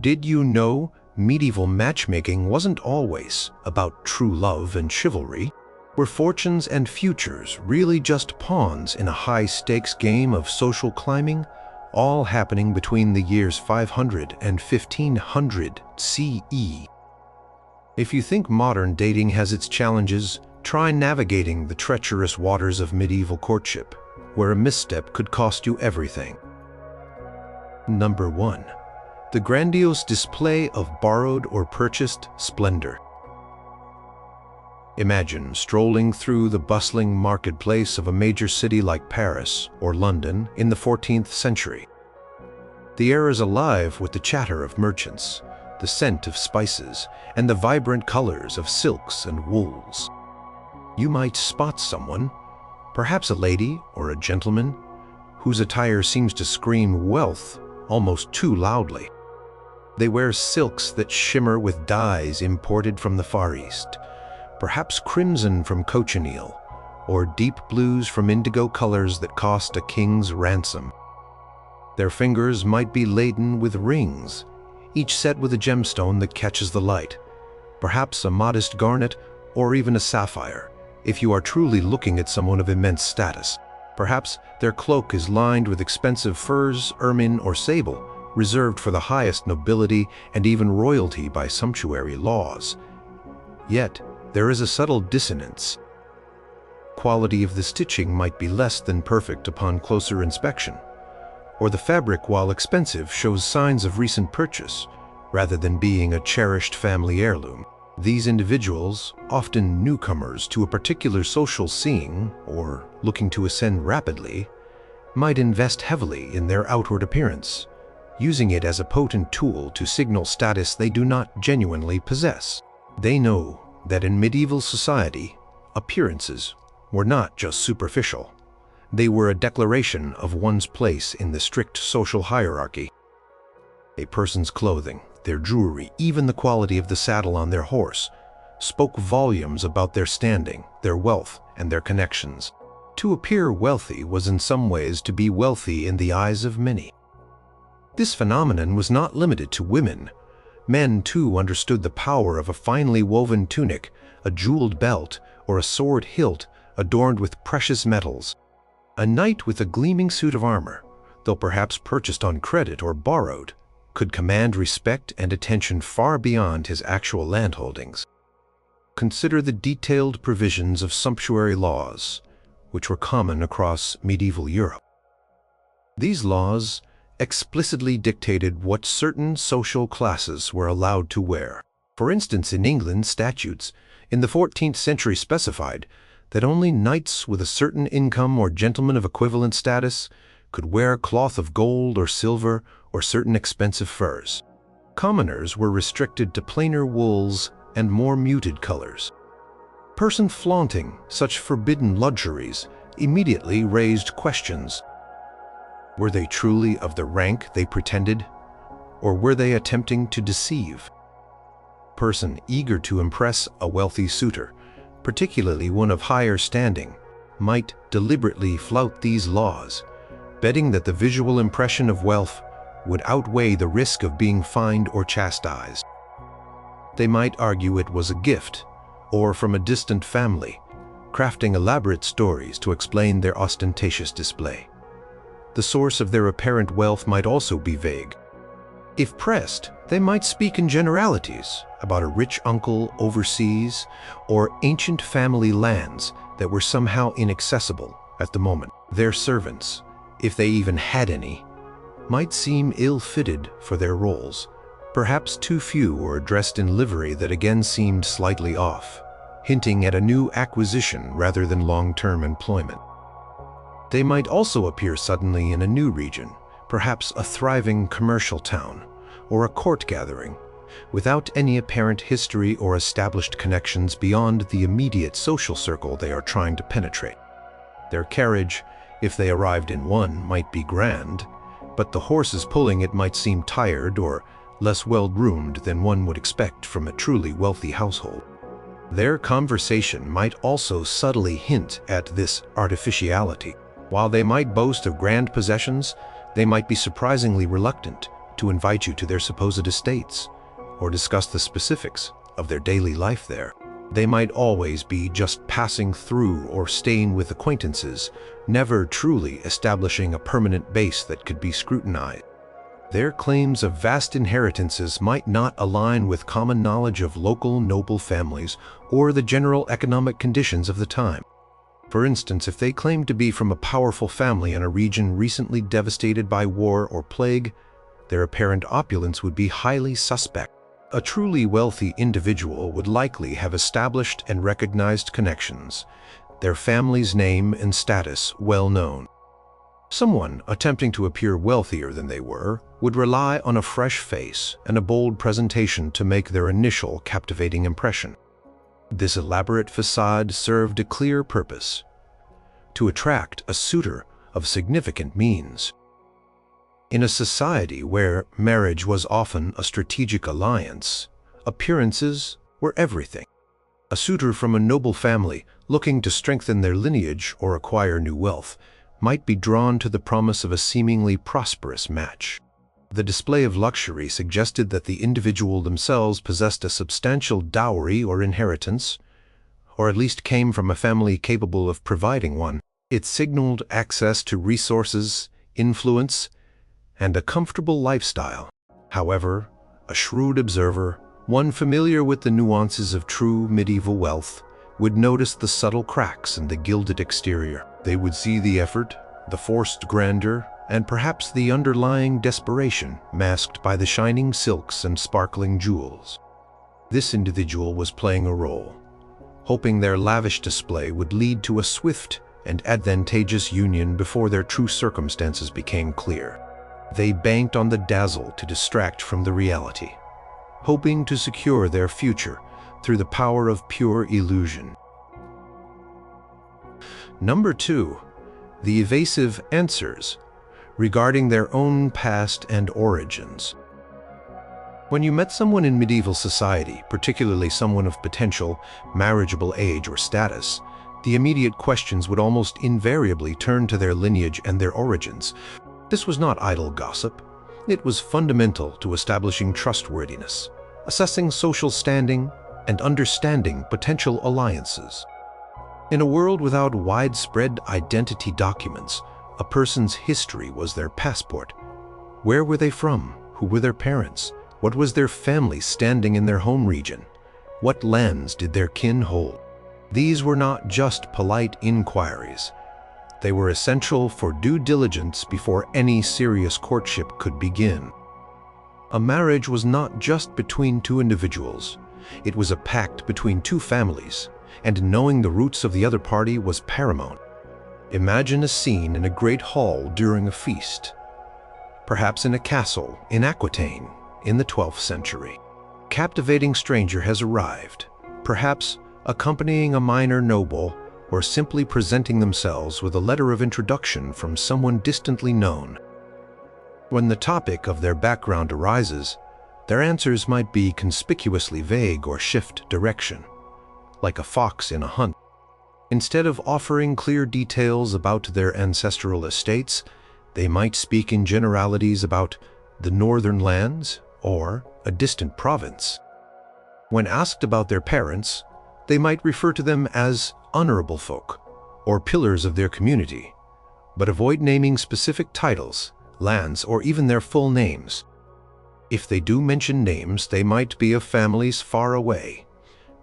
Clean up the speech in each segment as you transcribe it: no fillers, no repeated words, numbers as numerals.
Did you know medieval matchmaking wasn't always about true love and chivalry? Were fortunes and futures really just pawns in a high-stakes game of social climbing, all happening between the years 500 and 1500 CE? If you think modern dating has its challenges, try navigating the treacherous waters of medieval courtship, where a misstep could cost you everything. Number 1. The grandiose display of borrowed or purchased splendor. Imagine strolling through the bustling marketplace of a major city like Paris or London in the 14th century. The air is alive with the chatter of merchants, the scent of spices, and the vibrant colors of silks and wools. You might spot someone, perhaps a lady or a gentleman, whose attire seems to scream wealth almost too loudly. They wear silks that shimmer with dyes imported from the Far East, perhaps crimson from cochineal, or deep blues from indigo colors that cost a king's ransom. Their fingers might be laden with rings, each set with a gemstone that catches the light, perhaps a modest garnet or even a sapphire, if you are truly looking at someone of immense status. Perhaps their cloak is lined with expensive furs, ermine, or sable, reserved for the highest nobility and even royalty by sumptuary laws. Yet, there is a subtle dissonance. Quality of the stitching might be less than perfect upon closer inspection, or the fabric, while expensive, shows signs of recent purchase, rather than being a cherished family heirloom. These individuals, often newcomers to a particular social scene or looking to ascend rapidly, might invest heavily in their outward appearance, using it as a potent tool to signal status they do not genuinely possess. They know that in medieval society, appearances were not just superficial. They were a declaration of one's place in the strict social hierarchy. A person's clothing, their jewelry, even the quality of the saddle on their horse, spoke volumes about their standing, their wealth, and their connections. To appear wealthy was in some ways to be wealthy in the eyes of many. This phenomenon was not limited to women. Men, too, understood the power of a finely woven tunic, a jeweled belt, or a sword hilt adorned with precious metals. A knight with a gleaming suit of armor, though perhaps purchased on credit or borrowed, could command respect and attention far beyond his actual landholdings. Consider the detailed provisions of sumptuary laws, which were common across medieval Europe. These laws explicitly dictated what certain social classes were allowed to wear. For instance, in England, statutes in the 14th century specified that only knights with a certain income or gentlemen of equivalent status could wear cloth of gold or silver or certain expensive furs. Commoners were restricted to plainer wools and more muted colors. Person flaunting such forbidden luxuries immediately raised questions. Were they truly of the rank they pretended, or were they attempting to deceive? Person eager to impress a wealthy suitor, particularly one of higher standing, might deliberately flout these laws, betting that the visual impression of wealth would outweigh the risk of being fined or chastised. They might argue it was a gift, or from a distant family, crafting elaborate stories to explain their ostentatious display. The source of their apparent wealth might also be vague. If pressed, they might speak in generalities about a rich uncle overseas or ancient family lands that were somehow inaccessible at the moment. Their servants, if they even had any, might seem ill-fitted for their roles, perhaps too few or dressed in livery that again seemed slightly off, hinting at a new acquisition rather than long-term employment. They might also appear suddenly in a new region, perhaps a thriving commercial town or a court gathering, without any apparent history or established connections beyond the immediate social circle they are trying to penetrate. Their carriage, if they arrived in one, might be grand, but the horses pulling it might seem tired or less well-groomed than one would expect from a truly wealthy household. Their conversation might also subtly hint at this artificiality. While they might boast of grand possessions, they might be surprisingly reluctant to invite you to their supposed estates, or discuss the specifics of their daily life there. They might always be just passing through or staying with acquaintances, never truly establishing a permanent base that could be scrutinized. Their claims of vast inheritances might not align with common knowledge of local noble families or the general economic conditions of the time. For instance, if they claimed to be from a powerful family in a region recently devastated by war or plague, their apparent opulence would be highly suspect. A truly wealthy individual would likely have established and recognized connections, their family's name and status well known. Someone attempting to appear wealthier than they were would rely on a fresh face and a bold presentation to make their initial captivating impression. This elaborate facade served a clear purpose: to attract a suitor of significant means. In a society where marriage was often a strategic alliance, appearances were everything. A suitor from a noble family looking to strengthen their lineage or acquire new wealth might be drawn to the promise of a seemingly prosperous match. The display of luxury suggested that the individual themselves possessed a substantial dowry or inheritance, or at least came from a family capable of providing one. It signaled access to resources, influence, and a comfortable lifestyle. However, a shrewd observer, one familiar with the nuances of true medieval wealth, would notice the subtle cracks in the gilded exterior. They would see the effort, the forced grandeur, and perhaps the underlying desperation masked by the shining silks and sparkling jewels. This individual was playing a role, hoping their lavish display would lead to a swift and advantageous union before their true circumstances became clear. They banked on the dazzle to distract from the reality, hoping to secure their future through the power of pure illusion. Number 2. The evasive answers regarding their own past and origins. When you met someone in medieval society, particularly someone of potential marriageable age or status, the immediate questions would almost invariably turn to their lineage and their origins. This was not idle gossip. It was fundamental to establishing trustworthiness, assessing social standing, and understanding potential alliances. In a world without widespread identity documents, a person's history was their passport. Where were they from? Who were their parents? What was their family standing in their home region? What lands did their kin hold? These were not just polite inquiries. They were essential for due diligence before any serious courtship could begin. A marriage was not just between two individuals. It was a pact between two families, and knowing the roots of the other party was paramount. Imagine a scene in a great hall during a feast, perhaps in a castle in Aquitaine in the 12th century. A captivating stranger has arrived, perhaps accompanying a minor noble or simply presenting themselves with a letter of introduction from someone distantly known. When the topic of their background arises, their answers might be conspicuously vague or shift direction, like a fox in a hunt. Instead of offering clear details about their ancestral estates, they might speak in generalities about the northern lands or a distant province. When asked about their parents, they might refer to them as honorable folk or pillars of their community, but avoid naming specific titles, lands, or even their full names. If they do mention names, they might be of families far away,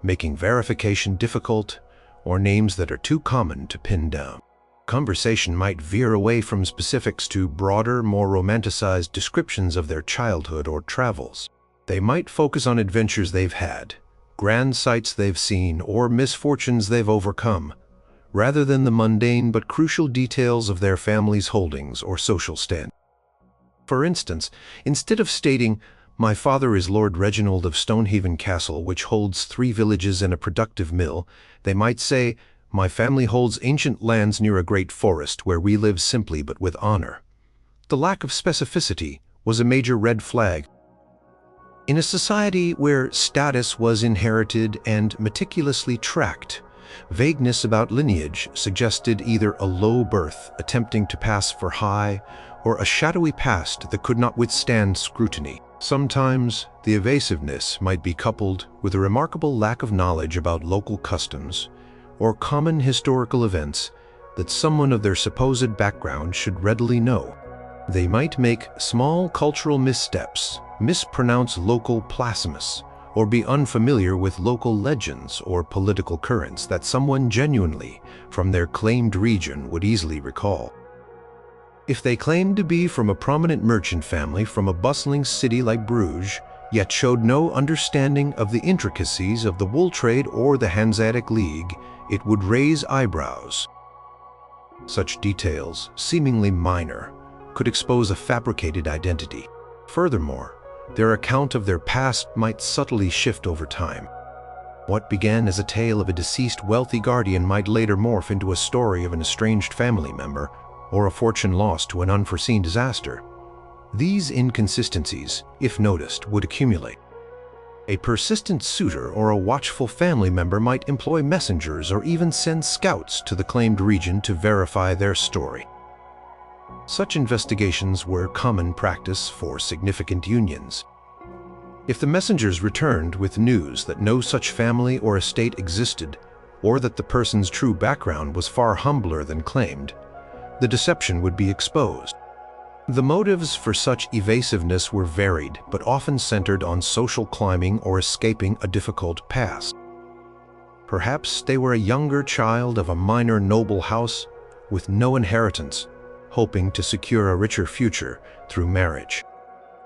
making verification difficult, or names that are too common to pin down. Conversation might veer away from specifics to broader, more romanticized descriptions of their childhood or travels. They might focus on adventures they've had, grand sights they've seen, or misfortunes they've overcome, rather than the mundane but crucial details of their family's holdings or social stand. For instance, instead of stating, "My father is Lord Reginald of Stonehaven Castle, which holds 3 villages and a productive mill," they might say, "My family holds ancient lands near a great forest where we live simply but with honor." The lack of specificity was a major red flag. In a society where status was inherited and meticulously tracked, Vagueness about lineage suggested either a low birth attempting to pass for high, or a shadowy past that could not withstand scrutiny. Sometimes, the evasiveness might be coupled with a remarkable lack of knowledge about local customs or common historical events that someone of their supposed background should readily know. They might make small cultural missteps, mispronounce local plasmas, or be unfamiliar with local legends or political currents that someone genuinely from their claimed region would easily recall. If they claimed to be from a prominent merchant family from a bustling city like Bruges, yet showed no understanding of the intricacies of the wool trade or the Hanseatic League, it would raise eyebrows. Such details, seemingly minor, could expose a fabricated identity. Furthermore, their account of their past might subtly shift over time. What began as a tale of a deceased wealthy guardian might later morph into a story of an estranged family member or a fortune lost to an unforeseen disaster. These inconsistencies, if noticed, would accumulate. A persistent suitor or a watchful family member might employ messengers or even send scouts to the claimed region to verify their story. Such investigations were common practice for significant unions. If the messengers returned with news that no such family or estate existed, or that the person's true background was far humbler than claimed, the deception would be exposed. The motives for such evasiveness were varied, but often centered on social climbing or escaping a difficult past. Perhaps they were a younger child of a minor noble house with no inheritance, hoping to secure a richer future through marriage.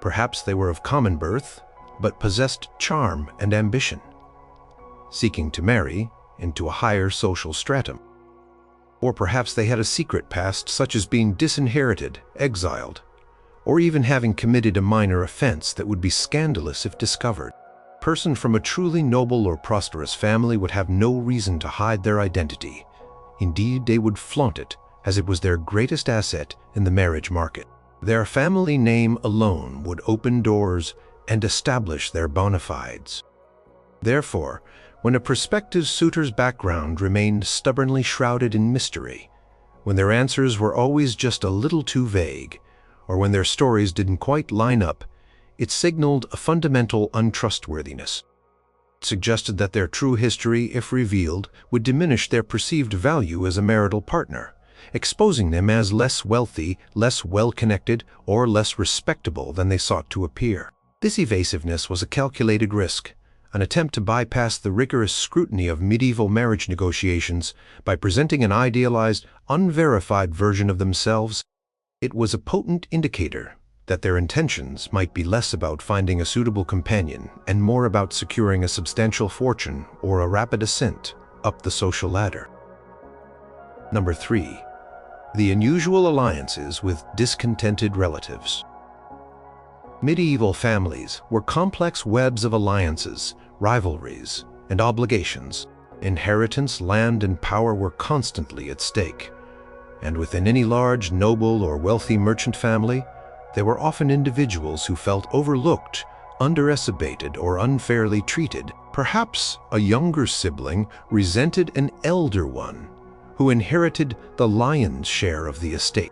Perhaps they were of common birth, but possessed charm and ambition, seeking to marry into a higher social stratum. Or perhaps they had a secret past, such as being disinherited, exiled, or even having committed a minor offense that would be scandalous if discovered. A person from a truly noble or prosperous family would have no reason to hide their identity. Indeed, they would flaunt it, as it was their greatest asset in the marriage market. Their family name alone would open doors and establish their bona fides. Therefore, when a prospective suitor's background remained stubbornly shrouded in mystery, when their answers were always just a little too vague, or when their stories didn't quite line up, it signaled a fundamental untrustworthiness. It suggested that their true history, if revealed, would diminish their perceived value as a marital partner, exposing them as less wealthy, less well-connected, or less respectable than they sought to appear. This evasiveness was a calculated risk, an attempt to bypass the rigorous scrutiny of medieval marriage negotiations by presenting an idealized, unverified version of themselves. It was a potent indicator that their intentions might be less about finding a suitable companion and more about securing a substantial fortune or a rapid ascent up the social ladder. Number 3. The unusual alliances with discontented relatives. Medieval families were complex webs of alliances, rivalries, and obligations. Inheritance, land, and power were constantly at stake. And within any large, noble, or wealthy merchant family, there were often individuals who felt overlooked, underestimated, or unfairly treated. Perhaps a younger sibling resented an elder one who inherited the lion's share of the estate.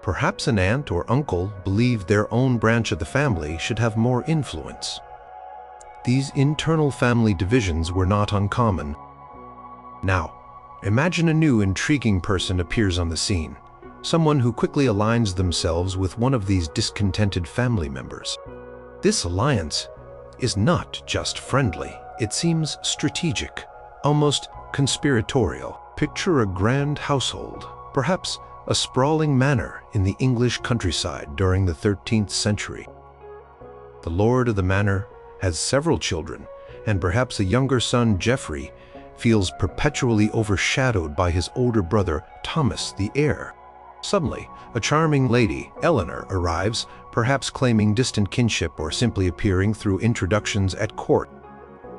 Perhaps an aunt or uncle believed their own branch of the family should have more influence. These internal family divisions were not uncommon. Now, imagine a new intriguing person appears on the scene, someone who quickly aligns themselves with one of these discontented family members. This alliance is not just friendly, it seems strategic, almost conspiratorial. Picture a grand household, perhaps a sprawling manor in the English countryside during the 13th century. The lord of the manor has several children, and perhaps a younger son, Geoffrey, feels perpetually overshadowed by his older brother, Thomas, the heir. Suddenly, a charming lady, Eleanor, arrives, perhaps claiming distant kinship or simply appearing through introductions at court.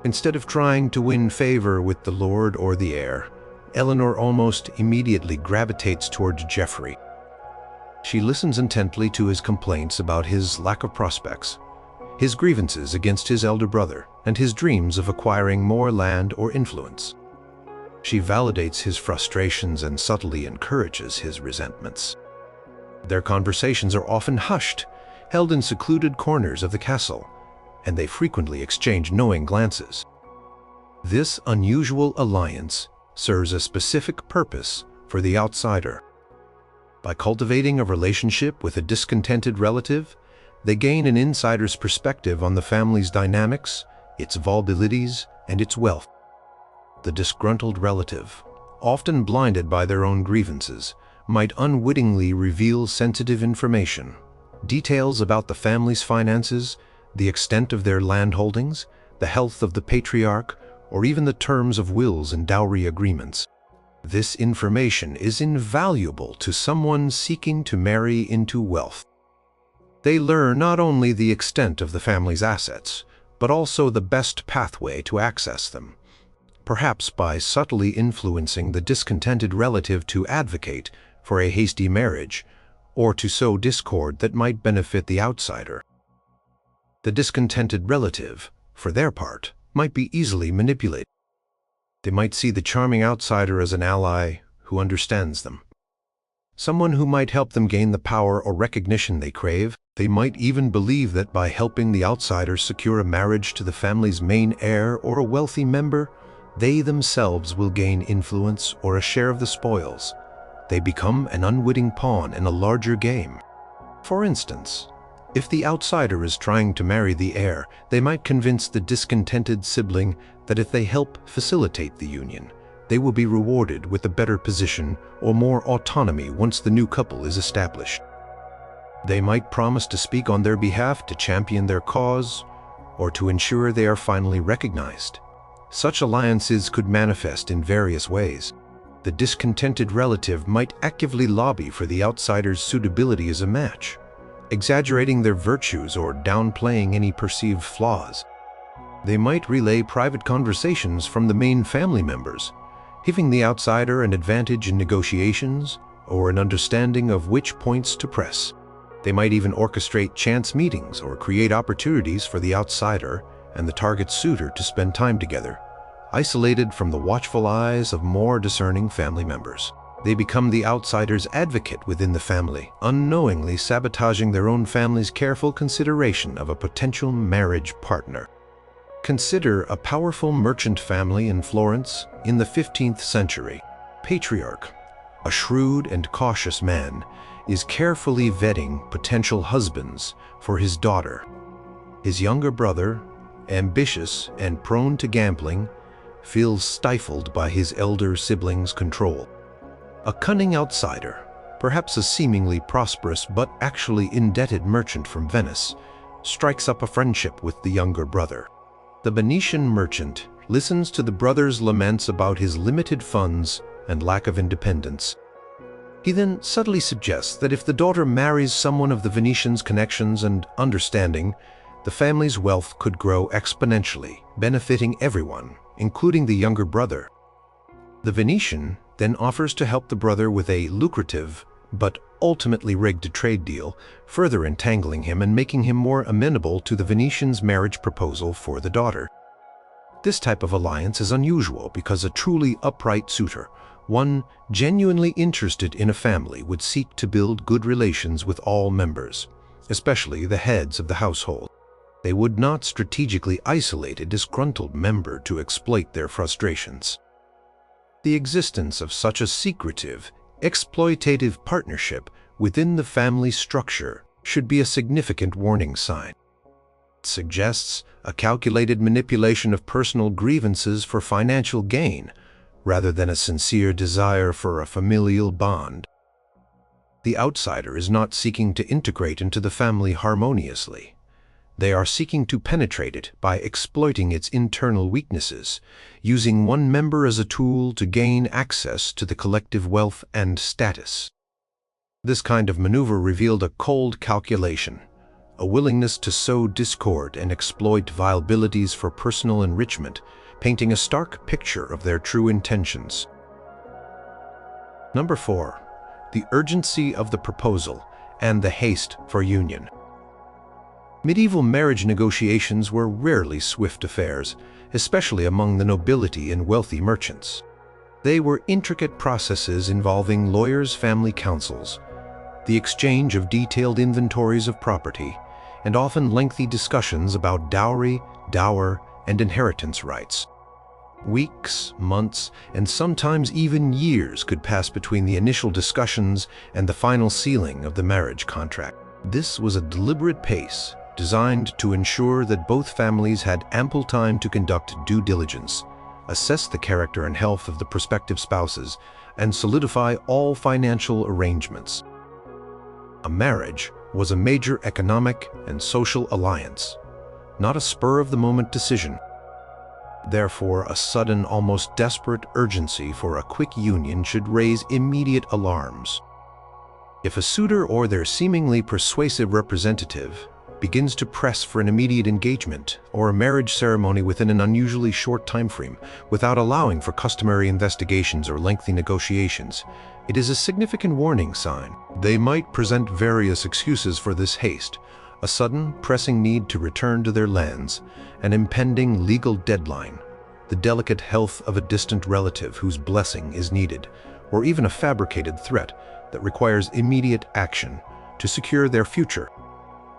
Instead of trying to win favor with the lord or the heir, Eleanor almost immediately gravitates towards Geoffrey. She listens intently to his complaints about his lack of prospects, his grievances against his elder brother, and his dreams of acquiring more land or influence. She validates his frustrations and subtly encourages his resentments. Their conversations are often hushed, held in secluded corners of the castle, and they frequently exchange knowing glances. This unusual alliance serves a specific purpose for the outsider. By cultivating a relationship with a discontented relative, they gain an insider's perspective on the family's dynamics, its vulnerabilities, and its wealth. The disgruntled relative, often blinded by their own grievances, might unwittingly reveal sensitive information, details about the family's finances, the extent of their land holdings, the health of the patriarch, or even the terms of wills and dowry agreements. This information is invaluable to someone seeking to marry into wealth. They learn not only the extent of the family's assets, but also the best pathway to access them, perhaps by subtly influencing the discontented relative to advocate for a hasty marriage or to sow discord that might benefit the outsider. The discontented relative, for their part, might be easily manipulated. They might see the charming outsider as an ally who understands them, someone who might help them gain the power or recognition they crave. They might even believe that by helping the outsider secure a marriage to the family's main heir or a wealthy member, they themselves will gain influence or a share of the spoils. They become an unwitting pawn in a larger game. For instance, if the outsider is trying to marry the heir, they might convince the discontented sibling that if they help facilitate the union, they will be rewarded with a better position or more autonomy once the new couple is established. They might promise to speak on their behalf to champion their cause or to ensure they are finally recognized. Such alliances could manifest in various ways. The discontented relative might actively lobby for the outsider's suitability as a match, exaggerating their virtues or downplaying any perceived flaws. They might relay private conversations from the main family members, giving the outsider an advantage in negotiations or an understanding of which points to press. They might even orchestrate chance meetings or create opportunities for the outsider and the target suitor to spend time together, isolated from the watchful eyes of more discerning family members. They become the outsider's advocate within the family, unknowingly sabotaging their own family's careful consideration of a potential marriage partner. Consider a powerful merchant family in Florence in the 15th century. Patriarch, a shrewd and cautious man, is carefully vetting potential husbands for his daughter. His younger brother, ambitious and prone to gambling, feels stifled by his elder sibling's control. A cunning outsider, perhaps a seemingly prosperous but actually indebted merchant from Venice, strikes up a friendship with the younger brother. The Venetian merchant listens to the brother's laments about his limited funds and lack of independence. He then subtly suggests that if the daughter marries someone of the Venetian's connections and understanding, the family's wealth could grow exponentially, benefiting everyone, including the younger brother. The Venetian then offers to help the brother with a lucrative but ultimately rigged trade deal, further entangling him and making him more amenable to the Venetian's marriage proposal for the daughter. This type of alliance is unusual because a truly upright suitor, one genuinely interested in a family, would seek to build good relations with all members, especially the heads of the household. They would not strategically isolate a disgruntled member to exploit their frustrations. The existence of such a secretive, exploitative partnership within the family structure should be a significant warning sign. It suggests a calculated manipulation of personal grievances for financial gain, rather than a sincere desire for a familial bond. The outsider is not seeking to integrate into the family harmoniously. They are seeking to penetrate it by exploiting its internal weaknesses, using one member as a tool to gain access to the collective wealth and status. This kind of maneuver revealed a cold calculation, a willingness to sow discord and exploit vulnerabilities for personal enrichment, painting a stark picture of their true intentions. Number 4. The urgency of the proposal and the haste for union. Medieval marriage negotiations were rarely swift affairs, especially among the nobility and wealthy merchants. They were intricate processes involving lawyers' family councils, the exchange of detailed inventories of property, and often lengthy discussions about dowry, dower, and inheritance rights. Weeks, months, and sometimes even years could pass between the initial discussions and the final sealing of the marriage contract. This was a deliberate pace designed to ensure that both families had ample time to conduct due diligence, assess the character and health of the prospective spouses, and solidify all financial arrangements. A marriage was a major economic and social alliance, not a spur-of-the-moment decision. Therefore, a sudden, almost desperate urgency for a quick union should raise immediate alarms. If a suitor or their seemingly persuasive representative begins to press for an immediate engagement or a marriage ceremony within an unusually short time frame, without allowing for customary investigations or lengthy negotiations, it is a significant warning sign. They might present various excuses for this haste: a sudden, pressing need to return to their lands, an impending legal deadline, the delicate health of a distant relative whose blessing is needed, or even a fabricated threat that requires immediate action to secure their future.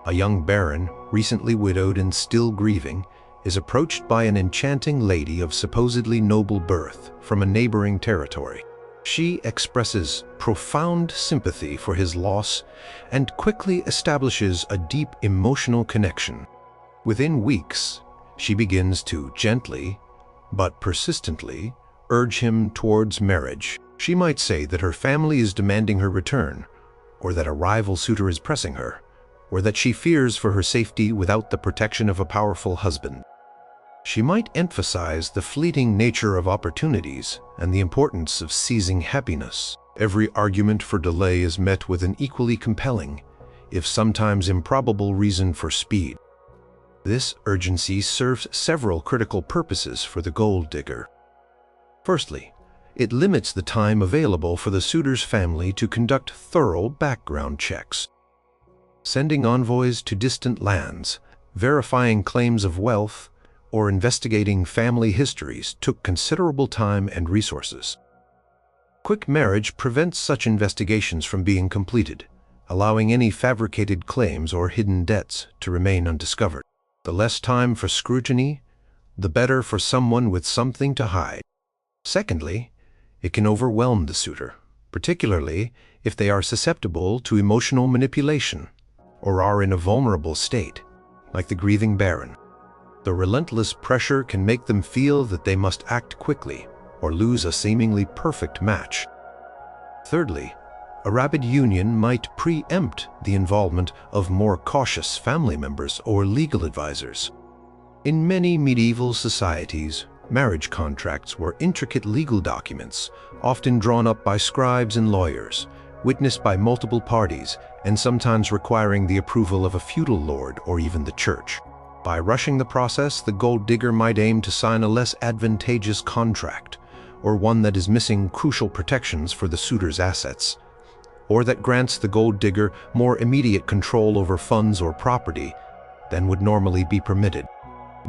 A young baron, recently widowed and still grieving, is approached by an enchanting lady of supposedly noble birth from a neighboring territory. She expresses profound sympathy for his loss and quickly establishes a deep emotional connection. Within weeks, she begins to gently, but persistently, urge him towards marriage. She might say that her family is demanding her return, or that a rival suitor is pressing her, or that she fears for her safety without the protection of a powerful husband. She might emphasize the fleeting nature of opportunities and the importance of seizing happiness. Every argument for delay is met with an equally compelling, if sometimes improbable, reason for speed. This urgency serves several critical purposes for the gold digger. Firstly, it limits the time available for the suitor's family to conduct thorough background checks. Sending envoys to distant lands, verifying claims of wealth, or investigating family histories took considerable time and resources. Quick marriage prevents such investigations from being completed, allowing any fabricated claims or hidden debts to remain undiscovered. The less time for scrutiny, the better for someone with something to hide. Secondly, it can overwhelm the suitor, particularly if they are susceptible to emotional manipulation or are in a vulnerable state, like the grieving baron. The relentless pressure can make them feel that they must act quickly or lose a seemingly perfect match. Thirdly, a rapid union might preempt the involvement of more cautious family members or legal advisors. In many medieval societies, marriage contracts were intricate legal documents, often drawn up by scribes and lawyers, witnessed by multiple parties, and sometimes requiring the approval of a feudal lord or even the church. By rushing the process, the gold digger might aim to sign a less advantageous contract, or one that is missing crucial protections for the suitor's assets, or that grants the gold digger more immediate control over funds or property than would normally be permitted.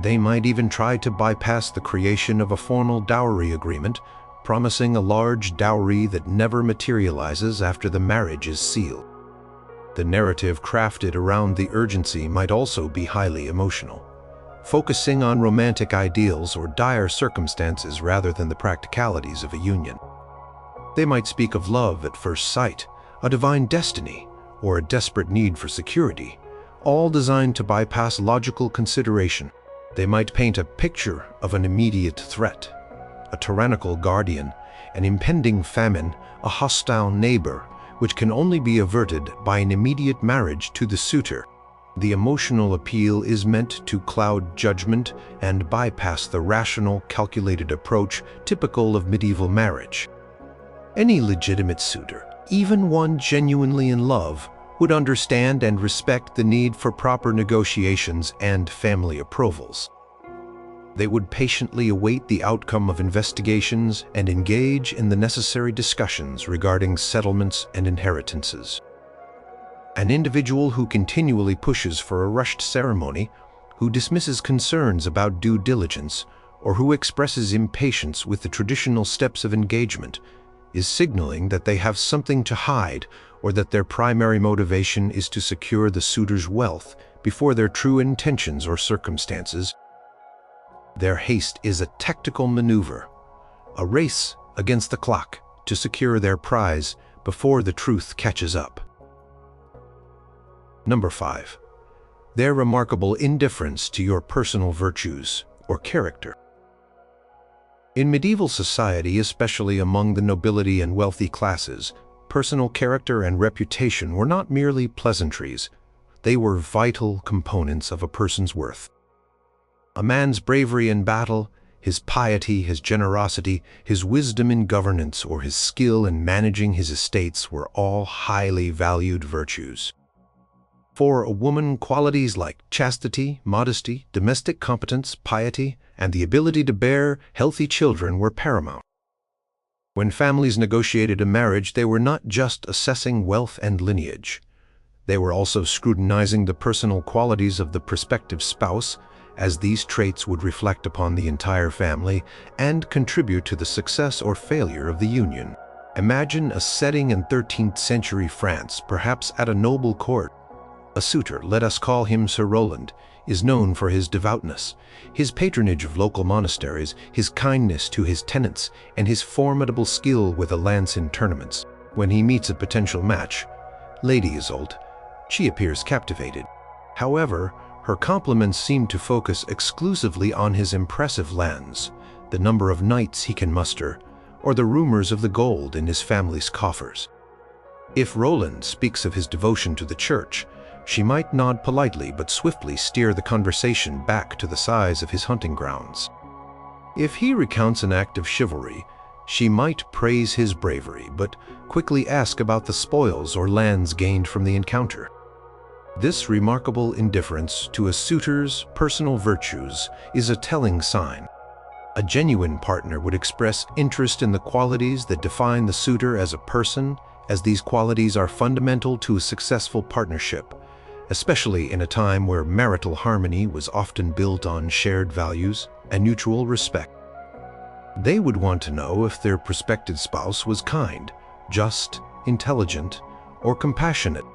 They might even try to bypass the creation of a formal dowry agreement, promising a large dowry that never materializes after the marriage is sealed. The narrative crafted around the urgency might also be highly emotional, focusing on romantic ideals or dire circumstances rather than the practicalities of a union. They might speak of love at first sight, a divine destiny, or a desperate need for security, all designed to bypass logical consideration. They might paint a picture of an immediate threat, a tyrannical guardian, an impending famine, a hostile neighbor, which can only be averted by an immediate marriage to the suitor. The emotional appeal is meant to cloud judgment and bypass the rational, calculated approach typical of medieval marriage. Any legitimate suitor, even one genuinely in love, would understand and respect the need for proper negotiations and family approvals. They would patiently await the outcome of investigations and engage in the necessary discussions regarding settlements and inheritances. An individual who continually pushes for a rushed ceremony, who dismisses concerns about due diligence, or who expresses impatience with the traditional steps of engagement, is signaling that they have something to hide or that their primary motivation is to secure the suitor's wealth before their true intentions or circumstances. Their haste is a tactical maneuver, a race against the clock to secure their prize before the truth catches up. Number 5. Their remarkable indifference to your personal virtues or character. In medieval society, especially among the nobility and wealthy classes, personal character and reputation were not merely pleasantries. They were vital components of a person's worth. A man's bravery in battle, his piety, his generosity, his wisdom in governance, or his skill in managing his estates were all highly valued virtues. For a woman, qualities like chastity, modesty, domestic competence, piety, and the ability to bear healthy children were paramount. When families negotiated a marriage, they were not just assessing wealth and lineage. They were also scrutinizing the personal qualities of the prospective spouse, as these traits would reflect upon the entire family and contribute to the success or failure of the union. Imagine a setting in 13th century France, perhaps at a noble court. A suitor, let us call him Sir Roland, is known for his devoutness, his patronage of local monasteries, his kindness to his tenants, and his formidable skill with a lance in tournaments. When he meets a potential match, Lady Isolde, she appears captivated. However, her compliments seem to focus exclusively on his impressive lands, the number of knights he can muster, or the rumors of the gold in his family's coffers. If Roland speaks of his devotion to the church, she might nod politely but swiftly steer the conversation back to the size of his hunting grounds. If he recounts an act of chivalry, she might praise his bravery but quickly ask about the spoils or lands gained from the encounter. This remarkable indifference to a suitor's personal virtues is a telling sign. A genuine partner would express interest in the qualities that define the suitor as a person, as these qualities are fundamental to a successful partnership, especially in a time where marital harmony was often built on shared values and mutual respect. They would want to know if their prospective spouse was kind, just, intelligent, or compassionate.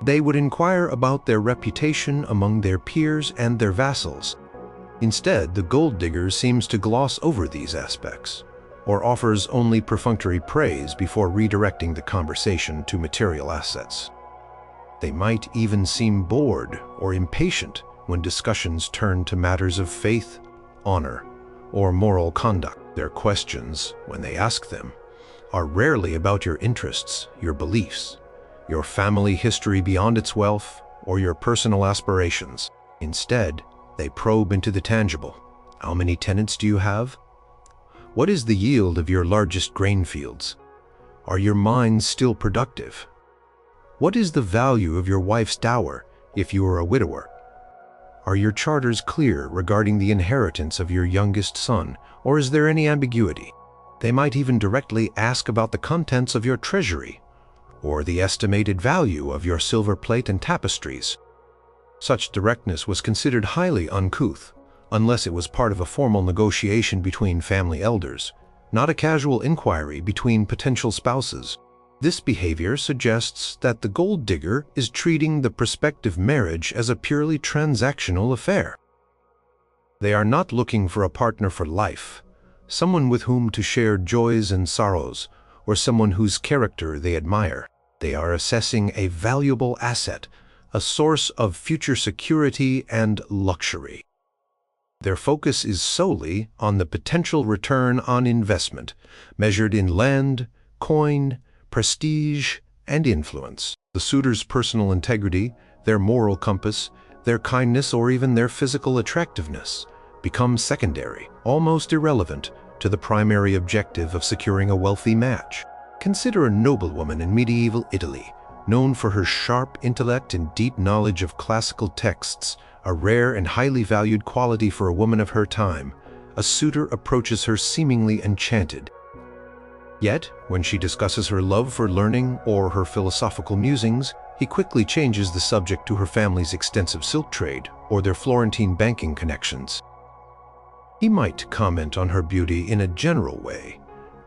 They would inquire about their reputation among their peers and their vassals. Instead, the gold digger seems to gloss over these aspects, or offers only perfunctory praise before redirecting the conversation to material assets. They might even seem bored or impatient when discussions turn to matters of faith, honor, or moral conduct. Their questions, when they ask them, are rarely about your interests, your beliefs, your family history beyond its wealth, or your personal aspirations. Instead, they probe into the tangible. How many tenants do you have? What is the yield of your largest grain fields? Are your mines still productive? What is the value of your wife's dower if you are a widower? Are your charters clear regarding the inheritance of your youngest son, or is there any ambiguity? They might even directly ask about the contents of your treasury, or the estimated value of your silver plate and tapestries. Such directness was considered highly uncouth, unless it was part of a formal negotiation between family elders, not a casual inquiry between potential spouses. This behavior suggests that the gold digger is treating the prospective marriage as a purely transactional affair. They are not looking for a partner for life, someone with whom to share joys and sorrows, or someone whose character they admire. They are assessing a valuable asset, a source of future security and luxury. Their focus is solely on the potential return on investment, measured in land, coin, prestige, and influence. The suitor's personal integrity, their moral compass, their kindness, or even their physical attractiveness become secondary, almost irrelevant, to the primary objective of securing a wealthy match. Consider a noblewoman in medieval Italy, known for her sharp intellect and deep knowledge of classical texts, a rare and highly valued quality for a woman of her time. A suitor approaches her seemingly enchanted. Yet, when she discusses her love for learning or her philosophical musings, he quickly changes the subject to her family's extensive silk trade or their Florentine banking connections. He might comment on her beauty in a general way,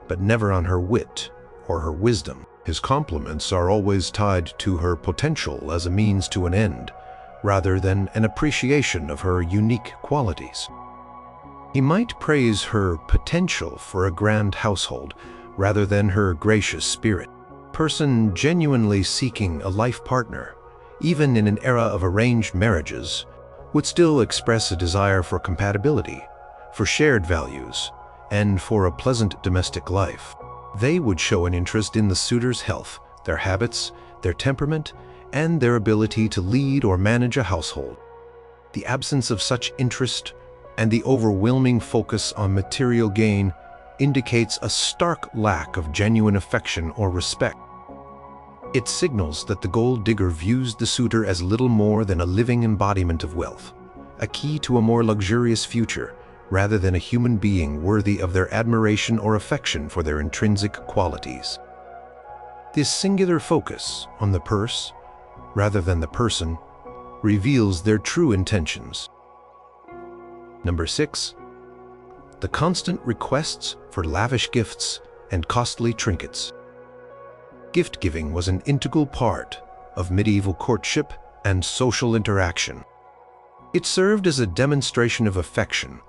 but never on her wit or her wisdom. His compliments are always tied to her potential as a means to an end, rather than an appreciation of her unique qualities. He might praise her potential for a grand household, rather than her gracious spirit. Person genuinely seeking a life partner, even in an era of arranged marriages, would still express a desire for compatibility, for shared values, and for a pleasant domestic life. They would show an interest in the suitor's health, their habits, their temperament, and their ability to lead or manage a household. The absence of such interest and the overwhelming focus on material gain indicates a stark lack of genuine affection or respect. It signals that the gold digger views the suitor as little more than a living embodiment of wealth, a key to a more luxurious future, rather than a human being worthy of their admiration or affection for their intrinsic qualities. This singular focus on the purse, rather than the person, reveals their true intentions. Number 6. The constant requests for lavish gifts and costly trinkets. Gift-giving was an integral part of medieval courtship and social interaction. It served as a demonstration of affection,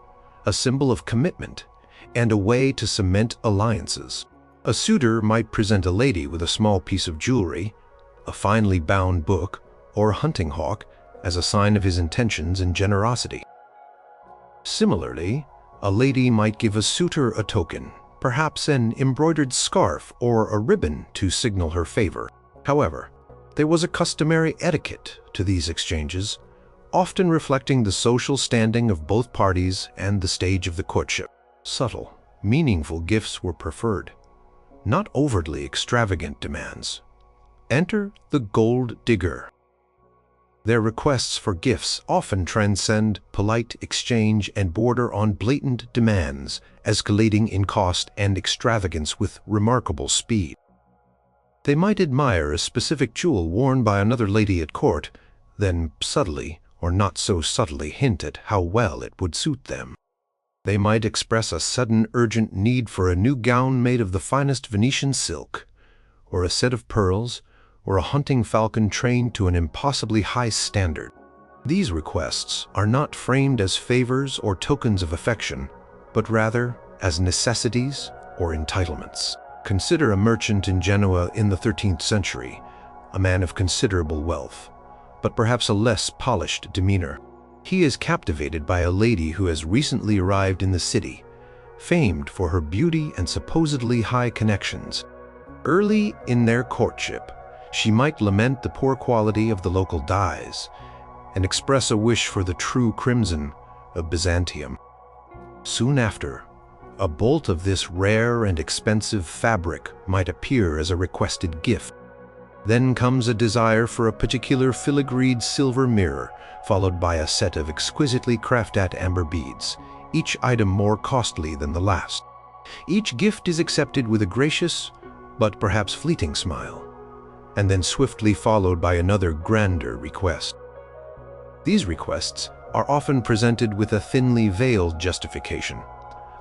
a symbol of commitment, and a way to cement alliances. A suitor might present a lady with a small piece of jewelry, a finely bound book, or a hunting hawk as a sign of his intentions and generosity. Similarly, a lady might give a suitor a token, perhaps an embroidered scarf or a ribbon to signal her favor. However, there was a customary etiquette to these exchanges, often reflecting the social standing of both parties and the stage of the courtship. Subtle, meaningful gifts were preferred, not overtly extravagant demands. Enter the gold digger. Their requests for gifts often transcend polite exchange and border on blatant demands, escalating in cost and extravagance with remarkable speed. They might admire a specific jewel worn by another lady at court, then subtly or not so subtly hint at how well it would suit them. They might express a sudden urgent need for a new gown made of the finest Venetian silk, or a set of pearls, or a hunting falcon trained to an impossibly high standard. These requests are not framed as favors or tokens of affection, but rather as necessities or entitlements. Consider a merchant in Genoa in the 13th century, a man of considerable wealth, but perhaps a less polished demeanor. He is captivated by a lady who has recently arrived in the city, famed for her beauty and supposedly high connections. Early in their courtship, she might lament the poor quality of the local dyes and express a wish for the true crimson of Byzantium. Soon after, a bolt of this rare and expensive fabric might appear as a requested gift. Then comes a desire for a particular filigreed silver mirror, followed by a set of exquisitely crafted amber beads, each item more costly than the last. Each gift is accepted with a gracious, but perhaps fleeting smile, and then swiftly followed by another grander request. These requests are often presented with a thinly veiled justification.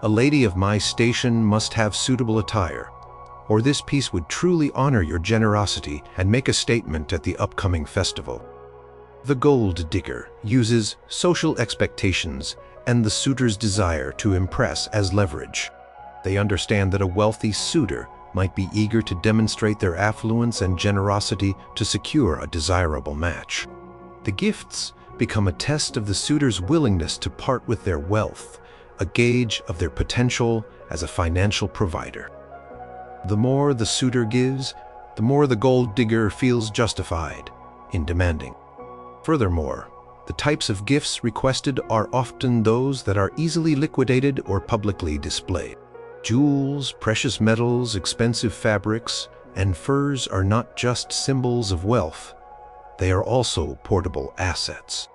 A lady of my station must have suitable attire, or this piece would truly honor your generosity and make a statement at the upcoming festival. The gold digger uses social expectations and the suitor's desire to impress as leverage. They understand that a wealthy suitor might be eager to demonstrate their affluence and generosity to secure a desirable match. The gifts become a test of the suitor's willingness to part with their wealth, a gauge of their potential as a financial provider. The more the suitor gives, the more the gold digger feels justified in demanding. Furthermore, the types of gifts requested are often those that are easily liquidated or publicly displayed. Jewels, precious metals, expensive fabrics, and furs are not just symbols of wealth, they are also portable assets.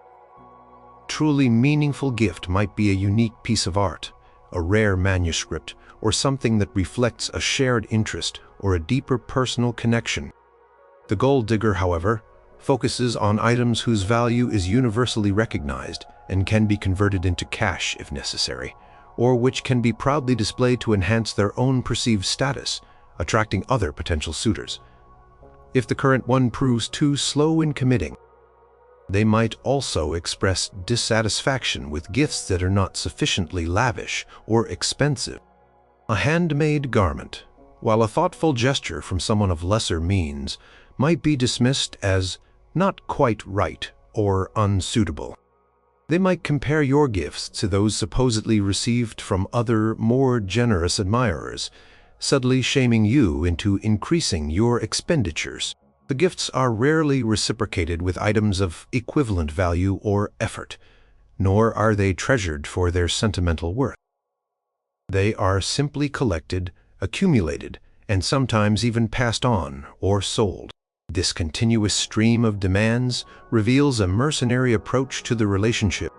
Truly meaningful gift might be a unique piece of art, a rare manuscript, or something that reflects a shared interest or a deeper personal connection. The gold digger, however, focuses on items whose value is universally recognized and can be converted into cash if necessary, or which can be proudly displayed to enhance their own perceived status, attracting other potential suitors. If the current one proves too slow in committing, they might also express dissatisfaction with gifts that are not sufficiently lavish or expensive. A handmade garment, while a thoughtful gesture from someone of lesser means, might be dismissed as not quite right or unsuitable. They might compare your gifts to those supposedly received from other, more generous admirers, subtly shaming you into increasing your expenditures. The gifts are rarely reciprocated with items of equivalent value or effort, nor are they treasured for their sentimental worth. They are simply collected, accumulated, and sometimes even passed on or sold. This continuous stream of demands reveals a mercenary approach to the relationship.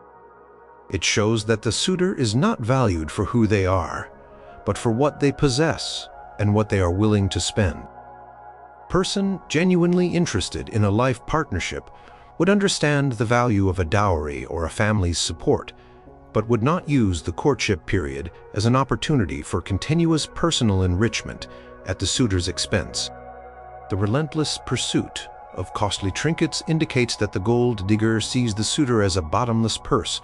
It shows that the suitor is not valued for who they are, but for what they possess and what they are willing to spend. A person genuinely interested in a life partnership would understand the value of a dowry or a family's support, but would not use the courtship period as an opportunity for continuous personal enrichment at the suitor's expense. The relentless pursuit of costly trinkets indicates that the gold digger sees the suitor as a bottomless purse,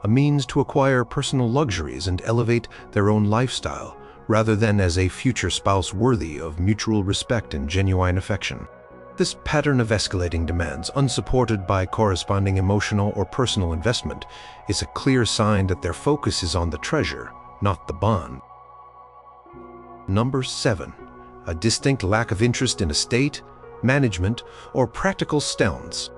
a means to acquire personal luxuries and elevate their own lifestyle, rather than as a future spouse worthy of mutual respect and genuine affection. This pattern of escalating demands, unsupported by corresponding emotional or personal investment, is a clear sign that their focus is on the treasure, not the bond. Number 7. A distinct lack of interest in estate, management, or practical stance.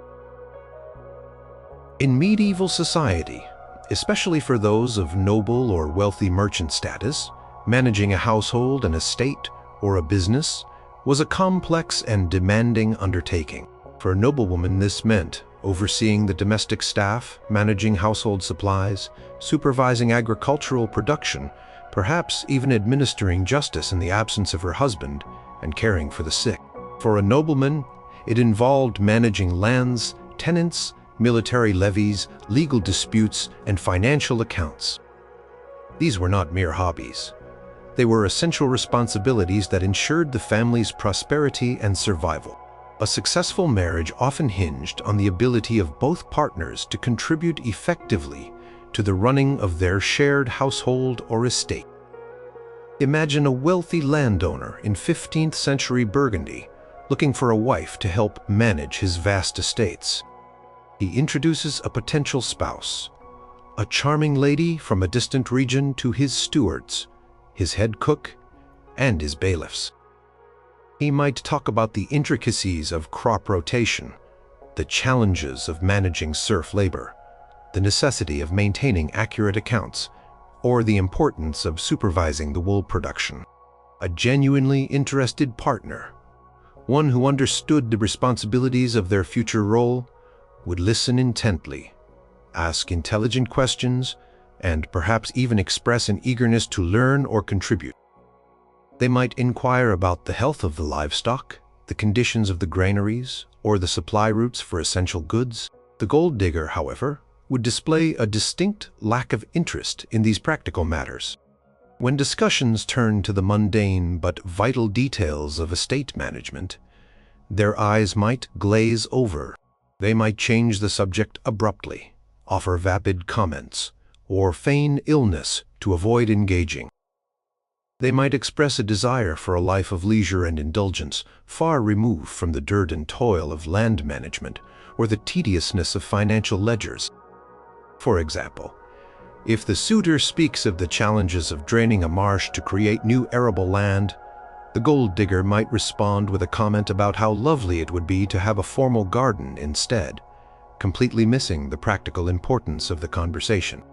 In medieval society, especially for those of noble or wealthy merchant status, managing a household, an estate, or a business was a complex and demanding undertaking. For a noblewoman, this meant overseeing the domestic staff, managing household supplies, supervising agricultural production, perhaps even administering justice in the absence of her husband, and caring for the sick. For a nobleman, it involved managing lands, tenants, military levies, legal disputes, and financial accounts. These were not mere hobbies. They were essential responsibilities that ensured the family's prosperity and survival. A successful marriage often hinged on the ability of both partners to contribute effectively to the running of their shared household or estate. Imagine a wealthy landowner in 15th century Burgundy looking for a wife to help manage his vast estates. He introduces a potential spouse, a charming lady from a distant region, to his stewards, his head cook, and his bailiffs. He might talk about the intricacies of crop rotation, the challenges of managing serf labor, the necessity of maintaining accurate accounts, or the importance of supervising the wool production. A genuinely interested partner, one who understood the responsibilities of their future role, would listen intently, ask intelligent questions, and perhaps even express an eagerness to learn or contribute. They might inquire about the health of the livestock, the conditions of the granaries, or the supply routes for essential goods. The gold digger, however, would display a distinct lack of interest in these practical matters. When discussions turned to the mundane but vital details of estate management, their eyes might glaze over. They might change the subject abruptly, offer vapid comments, or feign illness to avoid engaging. They might express a desire for a life of leisure and indulgence, far removed from the dirt and toil of land management or the tediousness of financial ledgers. For example, if the suitor speaks of the challenges of draining a marsh to create new arable land, the gold digger might respond with a comment about how lovely it would be to have a formal garden instead, completely missing the practical importance of the conversation.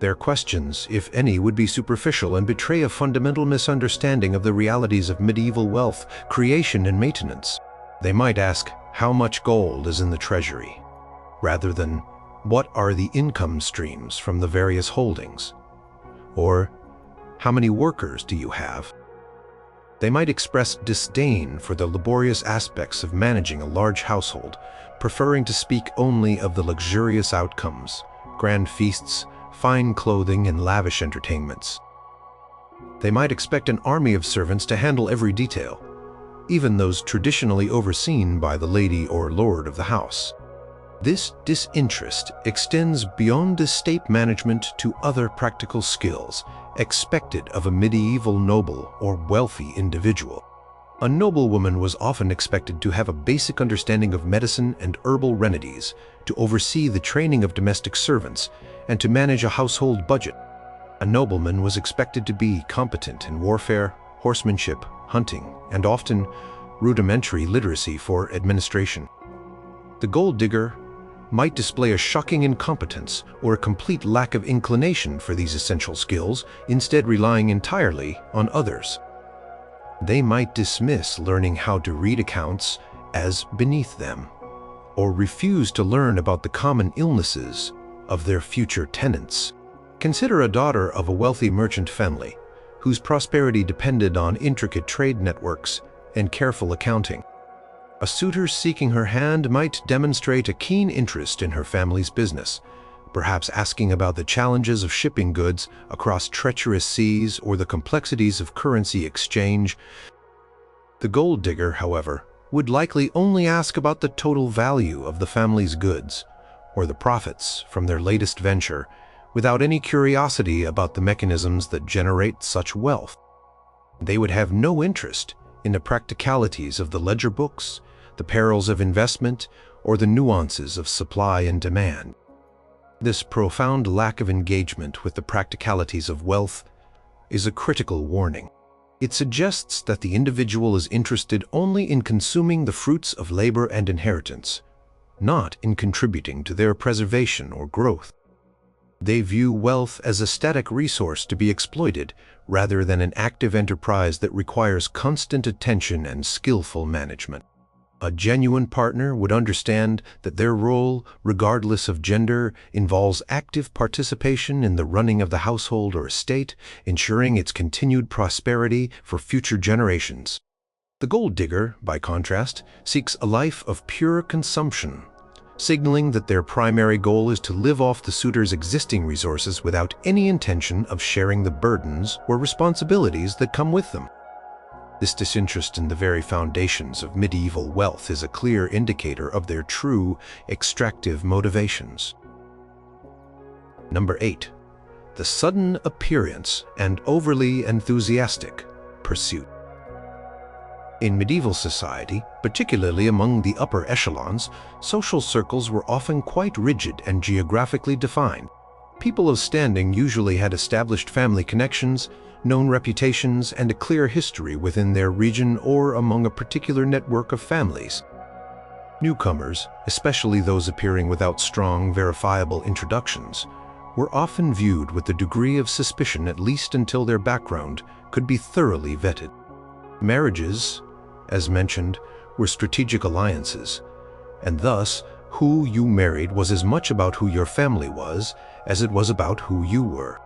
Their questions, if any, would be superficial and betray a fundamental misunderstanding of the realities of medieval wealth, creation, and maintenance. They might ask, how much gold is in the treasury, rather than, what are the income streams from the various holdings? Or, how many workers do you have? They might express disdain for the laborious aspects of managing a large household, preferring to speak only of the luxurious outcomes, grand feasts, fine clothing, and lavish entertainments. They might expect an army of servants to handle every detail, even those traditionally overseen by the lady or lord of the house. This disinterest extends beyond estate management to other practical skills expected of a medieval noble or wealthy individual. A noblewoman was often expected to have a basic understanding of medicine and herbal remedies, to oversee the training of domestic servants, and to manage a household budget. A nobleman was expected to be competent in warfare, horsemanship, hunting, and often rudimentary literacy for administration. The gold digger might display a shocking incompetence or a complete lack of inclination for these essential skills, instead relying entirely on others. They might dismiss learning how to read accounts as beneath them, or refuse to learn about the common illnesses of their future tenants. Consider a daughter of a wealthy merchant family, whose prosperity depended on intricate trade networks and careful accounting. A suitor seeking her hand might demonstrate a keen interest in her family's business, perhaps asking about the challenges of shipping goods across treacherous seas or the complexities of currency exchange. The gold digger, however, would likely only ask about the total value of the family's goods or the profits from their latest venture, without any curiosity about the mechanisms that generate such wealth. They would have no interest in the practicalities of the ledger books, the perils of investment, or the nuances of supply and demand. This profound lack of engagement with the practicalities of wealth is a critical warning. It suggests that the individual is interested only in consuming the fruits of labor and inheritance, not in contributing to their preservation or growth. They view wealth as a static resource to be exploited, rather than an active enterprise that requires constant attention and skillful management. A genuine partner would understand that their role, regardless of gender, involves active participation in the running of the household or estate, ensuring its continued prosperity for future generations. The gold digger, by contrast, seeks a life of pure consumption, signaling that their primary goal is to live off the suitor's existing resources without any intention of sharing the burdens or responsibilities that come with them. This disinterest in the very foundations of medieval wealth is a clear indicator of their true extractive motivations. Number 8. The sudden appearance and overly enthusiastic pursuit. In medieval society, particularly among the upper echelons, social circles were often quite rigid and geographically defined. People of standing usually had established family connections, known reputations, and a clear history within their region or among a particular network of families. Newcomers, especially those appearing without strong, verifiable introductions, were often viewed with a degree of suspicion, at least until their background could be thoroughly vetted. Marriages, as mentioned, were strategic alliances, and thus who you married was as much about who your family was as it was about who you were.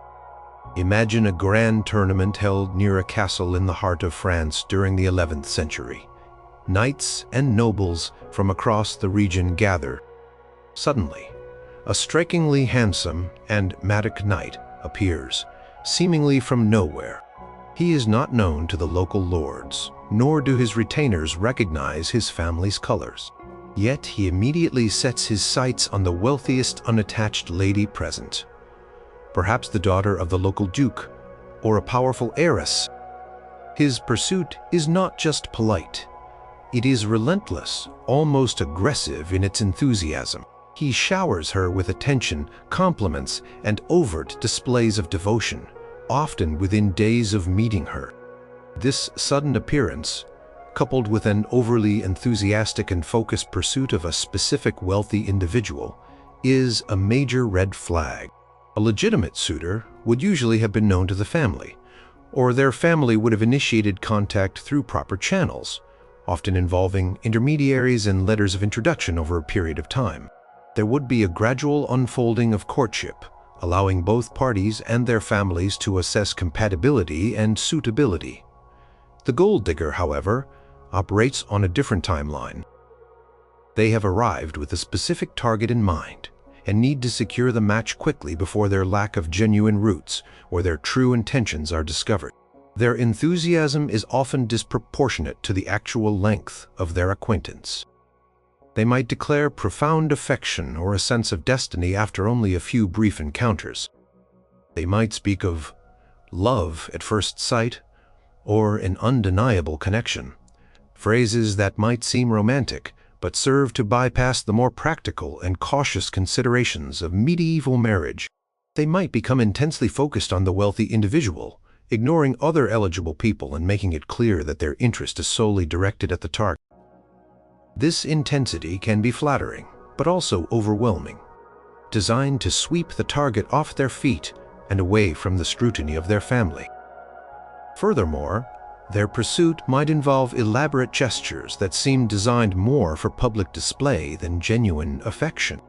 Imagine a grand tournament held near a castle in the heart of France during the 11th century. Knights and nobles from across the region gather. Suddenly, a strikingly handsome and matic knight appears, seemingly from nowhere. He is not known to the local lords, nor do his retainers recognize his family's colors. Yet he immediately sets his sights on the wealthiest unattached lady present. Perhaps the daughter of the local duke, or a powerful heiress. His pursuit is not just polite. It is relentless, almost aggressive in its enthusiasm. He showers her with attention, compliments, and overt displays of devotion, often within days of meeting her. This sudden appearance, coupled with an overly enthusiastic and focused pursuit of a specific wealthy individual, is a major red flag. A legitimate suitor would usually have been known to the family, or their family would have initiated contact through proper channels, often involving intermediaries and letters of introduction over a period of time. There would be a gradual unfolding of courtship, allowing both parties and their families to assess compatibility and suitability. The gold digger, however, operates on a different timeline. They have arrived with a specific target in mind, and need to secure the match quickly before their lack of genuine roots or their true intentions are discovered. Their enthusiasm is often disproportionate to the actual length of their acquaintance. They might declare profound affection or a sense of destiny after only a few brief encounters. They might speak of love at first sight or an undeniable connection, phrases that might seem romantic but serve to bypass the more practical and cautious considerations of medieval marriage. They might become intensely focused on the wealthy individual, ignoring other eligible people and making it clear that their interest is solely directed at the target. This intensity can be flattering, but also overwhelming, designed to sweep the target off their feet and away from the scrutiny of their family. Furthermore, their pursuit might involve elaborate gestures that seem designed more for public display than genuine affection.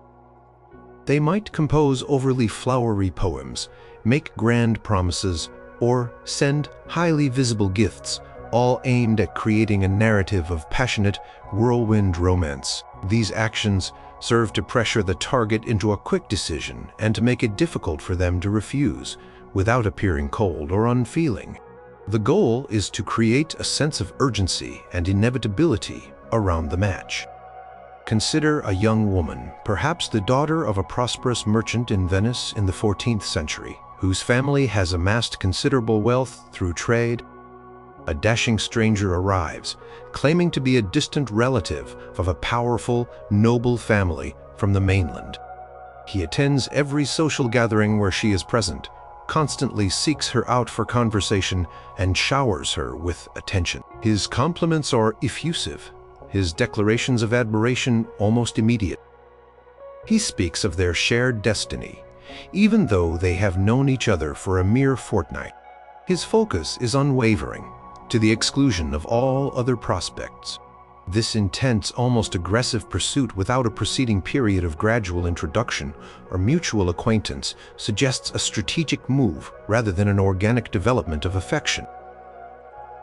They might compose overly flowery poems, make grand promises, or send highly visible gifts, all aimed at creating a narrative of passionate, whirlwind romance. These actions serve to pressure the target into a quick decision and to make it difficult for them to refuse, without appearing cold or unfeeling. The goal is to create a sense of urgency and inevitability around the match. Consider a young woman, perhaps the daughter of a prosperous merchant in Venice in the 14th century, whose family has amassed considerable wealth through trade. A dashing stranger arrives, claiming to be a distant relative of a powerful, noble family from the mainland. He attends every social gathering where she is present, constantly seeks her out for conversation, and showers her with attention. His compliments are effusive, his declarations of admiration almost immediate. He speaks of their shared destiny, even though they have known each other for a mere fortnight. His focus is unwavering, to the exclusion of all other prospects. This intense, almost aggressive pursuit without a preceding period of gradual introduction or mutual acquaintance suggests a strategic move rather than an organic development of affection.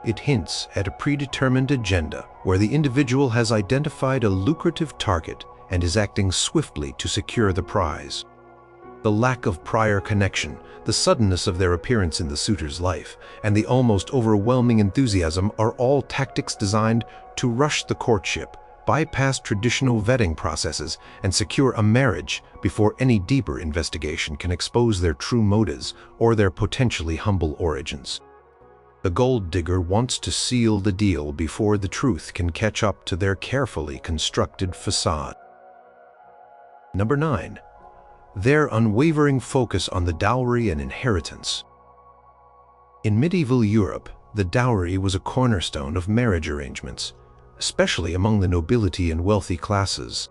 It hints at a predetermined agenda where the individual has identified a lucrative target and is acting swiftly to secure the prize. The lack of prior connection, the suddenness of their appearance in the suitor's life, and the almost overwhelming enthusiasm are all tactics designed to rush the courtship, bypass traditional vetting processes, and secure a marriage before any deeper investigation can expose their true motives or their potentially humble origins. The gold digger wants to seal the deal before the truth can catch up to their carefully constructed facade. Number 9. Their unwavering focus on the dowry and inheritance. In medieval Europe, the dowry was a cornerstone of marriage arrangements, especially among the nobility and wealthy classes.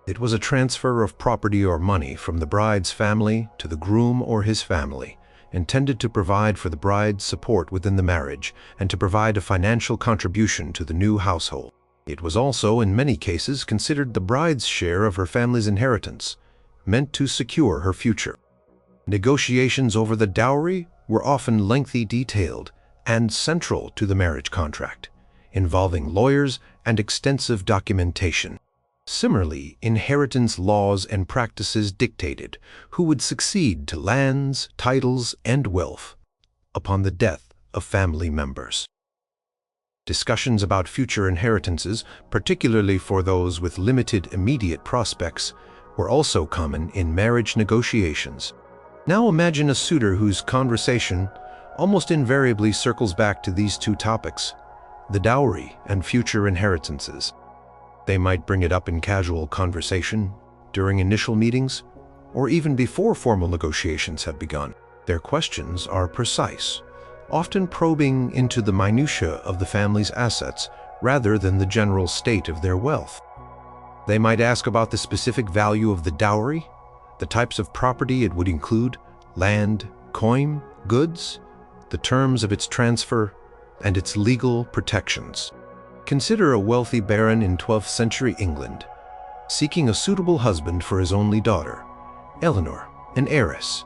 It was a transfer of property or money from the bride's family to the groom or his family, intended to provide for the bride's support within the marriage and to provide a financial contribution to the new household. It was also, in many cases, considered the bride's share of her family's inheritance, meant to secure her future. Negotiations over the dowry were often lengthy, detailed, and central to the marriage contract, involving lawyers and extensive documentation. Similarly, inheritance laws and practices dictated who would succeed to lands, titles, and wealth upon the death of family members. Discussions about future inheritances, particularly for those with limited immediate prospects, were also common in marriage negotiations. Now imagine a suitor whose conversation almost invariably circles back to these two topics, the dowry and future inheritances. They might bring it up in casual conversation, during initial meetings, or even before formal negotiations have begun. Their questions are precise, often probing into the minutiae of the family's assets rather than the general state of their wealth. They might ask about the specific value of the dowry, the types of property it would include, land, coin, goods, the terms of its transfer, and its legal protections. Consider a wealthy baron in 12th century England, seeking a suitable husband for his only daughter, Eleanor, an heiress.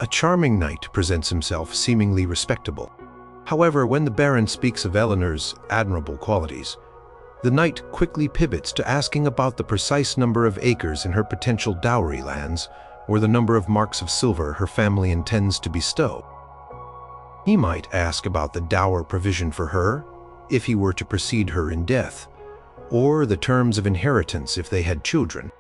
A charming knight presents himself, seemingly respectable. However, when the baron speaks of Eleanor's admirable qualities, The knight quickly pivots to asking about the precise number of acres in her potential dowry lands, or the number of marks of silver her family intends to bestow. He might ask about the dower provision for her, if he were to precede her in death, or the terms of inheritance if they had children.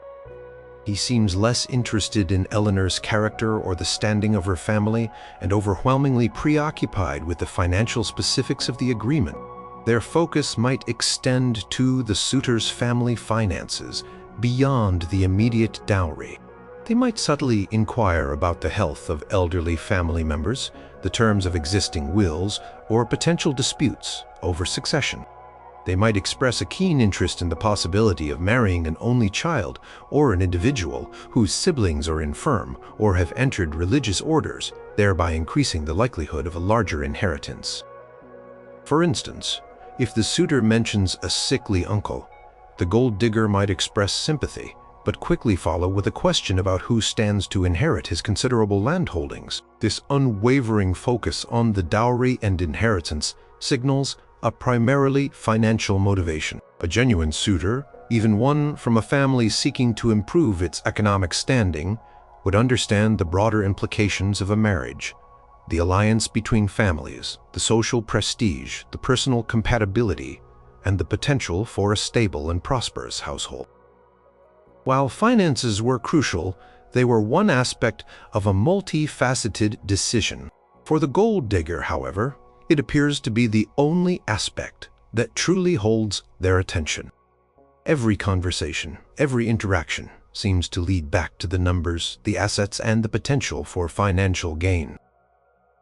He seems less interested in Eleanor's character or the standing of her family, and overwhelmingly preoccupied with the financial specifics of the agreement. Their focus might extend to the suitor's family finances, beyond the immediate dowry. They might subtly inquire about the health of elderly family members, the terms of existing wills, or potential disputes over succession. They might express a keen interest in the possibility of marrying an only child or an individual whose siblings are infirm or have entered religious orders, thereby increasing the likelihood of a larger inheritance. For instance, if the suitor mentions a sickly uncle, the gold digger might express sympathy, but quickly follow with a question about who stands to inherit his considerable landholdings. This unwavering focus on the dowry and inheritance signals a primarily financial motivation. A genuine suitor, even one from a family seeking to improve its economic standing, would understand the broader implications of a marriage, the alliance between families, the social prestige, the personal compatibility, and the potential for a stable and prosperous household. While finances were crucial, they were one aspect of a multifaceted decision. For the gold digger, however, it appears to be the only aspect that truly holds their attention. Every conversation, every interaction seems to lead back to the numbers, the assets, and the potential for financial gain.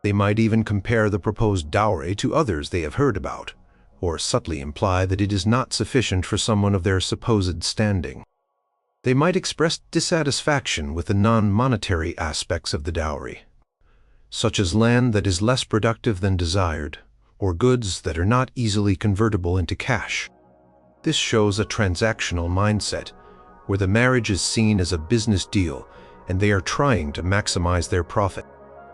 They might even compare the proposed dowry to others they have heard about, or subtly imply that it is not sufficient for someone of their supposed standing. They might express dissatisfaction with the non-monetary aspects of the dowry, such as land that is less productive than desired, or goods that are not easily convertible into cash. This shows a transactional mindset, where the marriage is seen as a business deal and they are trying to maximize their profit.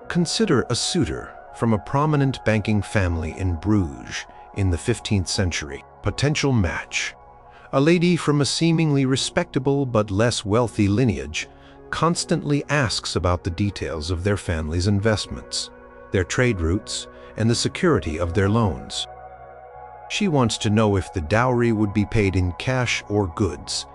Consider a suitor from a prominent banking family in Bruges in the 15th century. Potential match. A lady from a seemingly respectable but less wealthy lineage constantly asks about the details of their family's investments, their trade routes, and the security of their loans. She wants to know if the dowry would be paid in cash or goods,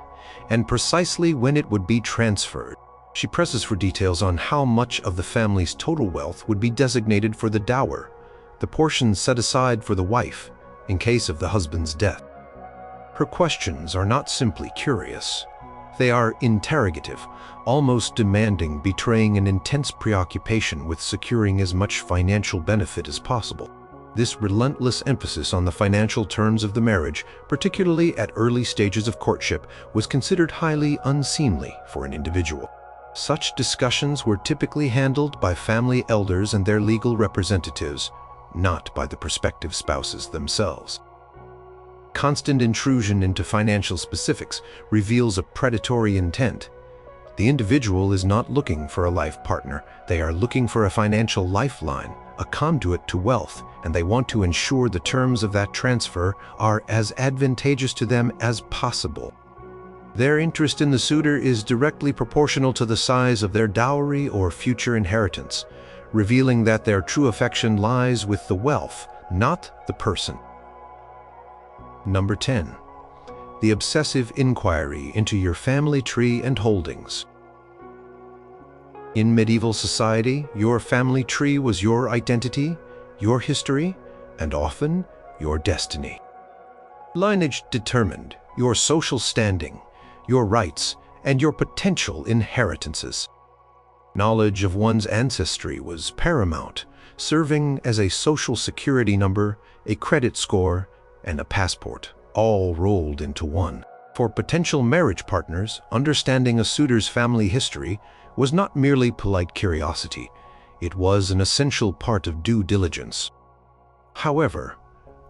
and precisely when it would be transferred. She presses for details on how much of the family's total wealth would be designated for the dower, the portion set aside for the wife in case of the husband's death. Her questions are not simply curious. They are interrogative, almost demanding, betraying an intense preoccupation with securing as much financial benefit as possible. This relentless emphasis on the financial terms of the marriage, particularly at early stages of courtship, was considered highly unseemly for an individual. Such discussions were typically handled by family elders and their legal representatives, not by the prospective spouses themselves. Constant intrusion into financial specifics reveals a predatory intent. The individual is not looking for a life partner. They are looking for a financial lifeline, a conduit to wealth, and they want to ensure the terms of that transfer are as advantageous to them as possible. Their interest in the suitor is directly proportional to the size of their dowry or future inheritance, revealing that their true affection lies with the wealth, not the person. Number 10. The obsessive inquiry into your family tree and holdings. In medieval society, your family tree was your identity, your history, and often your destiny. Lineage determined your social standing, your rights, and your potential inheritances. Knowledge of one's ancestry was paramount, serving as a social security number, a credit score, and a passport, all rolled into one. For potential marriage partners, understanding a suitor's family history was not merely polite curiosity, it was an essential part of due diligence. However,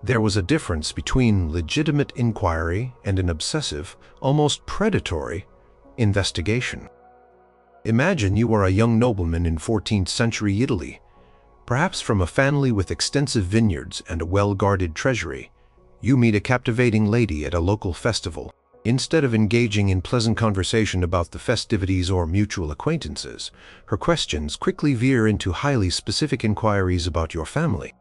there was a difference between legitimate inquiry and an obsessive, almost predatory, investigation. Imagine you are a young nobleman in 14th century Italy, perhaps from a family with extensive vineyards and a well-guarded treasury. You meet a captivating lady at a local festival. Instead of engaging in pleasant conversation about the festivities or mutual acquaintances, her questions quickly veer into highly specific inquiries about your family.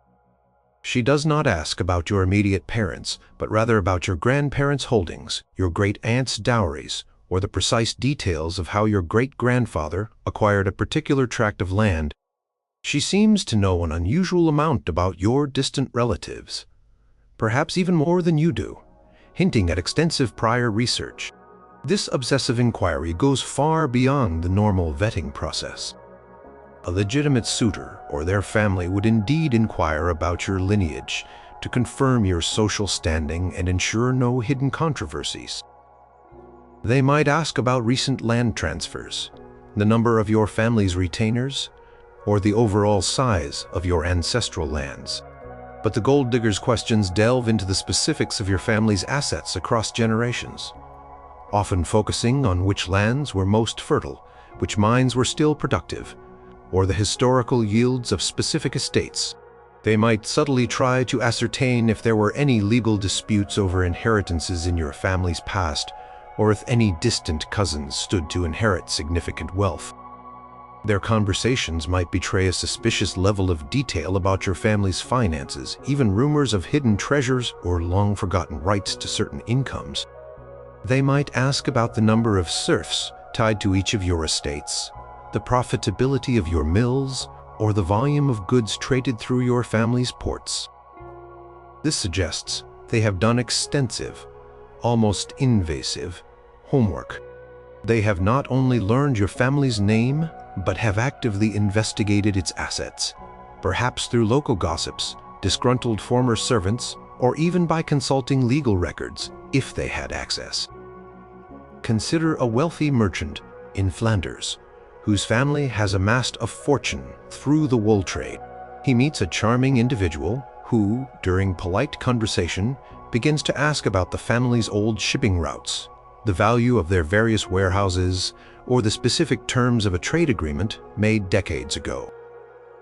She does not ask about your immediate parents, but rather about your grandparents' holdings, your great-aunt's dowries, or the precise details of how your great-grandfather acquired a particular tract of land. She seems to know an unusual amount about your distant relatives, perhaps even more than you do, hinting at extensive prior research. This obsessive inquiry goes far beyond the normal vetting process. A legitimate suitor or their family would indeed inquire about your lineage to confirm your social standing and ensure no hidden controversies. They might ask about recent land transfers, the number of your family's retainers, or the overall size of your ancestral lands. But the gold digger's questions delve into the specifics of your family's assets across generations, often focusing on which lands were most fertile, which mines were still productive, or the historical yields of specific estates. They might subtly try to ascertain if there were any legal disputes over inheritances in your family's past, or if any distant cousins stood to inherit significant wealth. Their conversations might betray a suspicious level of detail about your family's finances, even rumors of hidden treasures or long-forgotten rights to certain incomes. They might ask about the number of serfs tied to each of your estates, the profitability of your mills, or the volume of goods traded through your family's ports. This suggests they have done extensive, almost invasive, homework. They have not only learned your family's name, but have actively investigated its assets, perhaps through local gossips, disgruntled former servants, or even by consulting legal records, if they had access. Consider a wealthy merchant in Flanders, whose family has amassed a fortune through the wool trade. He meets a charming individual who, during polite conversation, begins to ask about the family's old shipping routes, the value of their various warehouses, or the specific terms of a trade agreement made decades ago.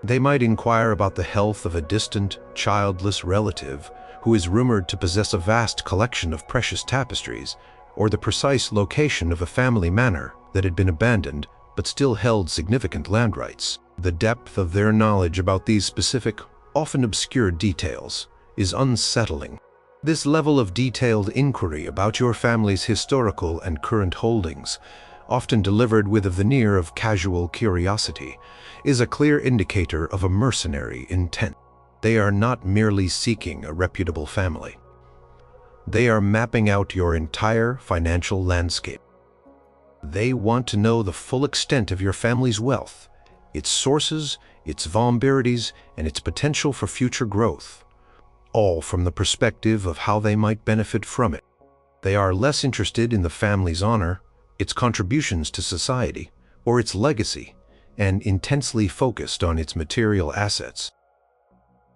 They might inquire about the health of a distant, childless relative who is rumored to possess a vast collection of precious tapestries, or the precise location of a family manor that had been abandoned but still held significant land rights. The depth of their knowledge about these specific, often obscure details is unsettling. This level of detailed inquiry about your family's historical and current holdings, often delivered with a veneer of casual curiosity, is a clear indicator of a mercenary intent. They are not merely seeking a reputable family. They are mapping out your entire financial landscape. They want to know the full extent of your family's wealth, its sources, its vulnerabilities, and its potential for future growth, all from the perspective of how they might benefit from it. They are less interested in the family's honor, its contributions to society, or its legacy, and intensely focused on its material assets.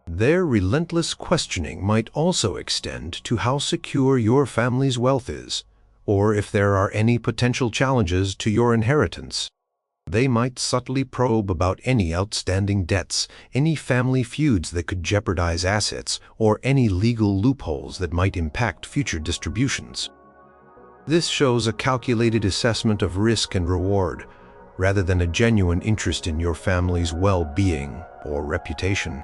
Their relentless questioning might also extend to how secure your family's wealth is, or if there are any potential challenges to your inheritance. They might subtly probe about any outstanding debts, any family feuds that could jeopardize assets, or any legal loopholes that might impact future distributions. This shows a calculated assessment of risk and reward, rather than a genuine interest in your family's well-being or reputation.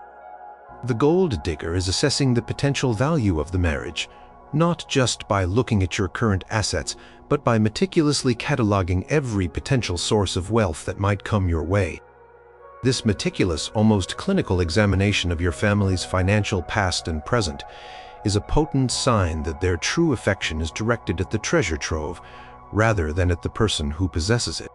The gold digger is assessing the potential value of the marriage, not just by looking at your current assets, but by meticulously cataloging every potential source of wealth that might come your way. This meticulous, almost clinical examination of your family's financial past and present is a potent sign that their true affection is directed at the treasure trove rather than at the person who possesses it.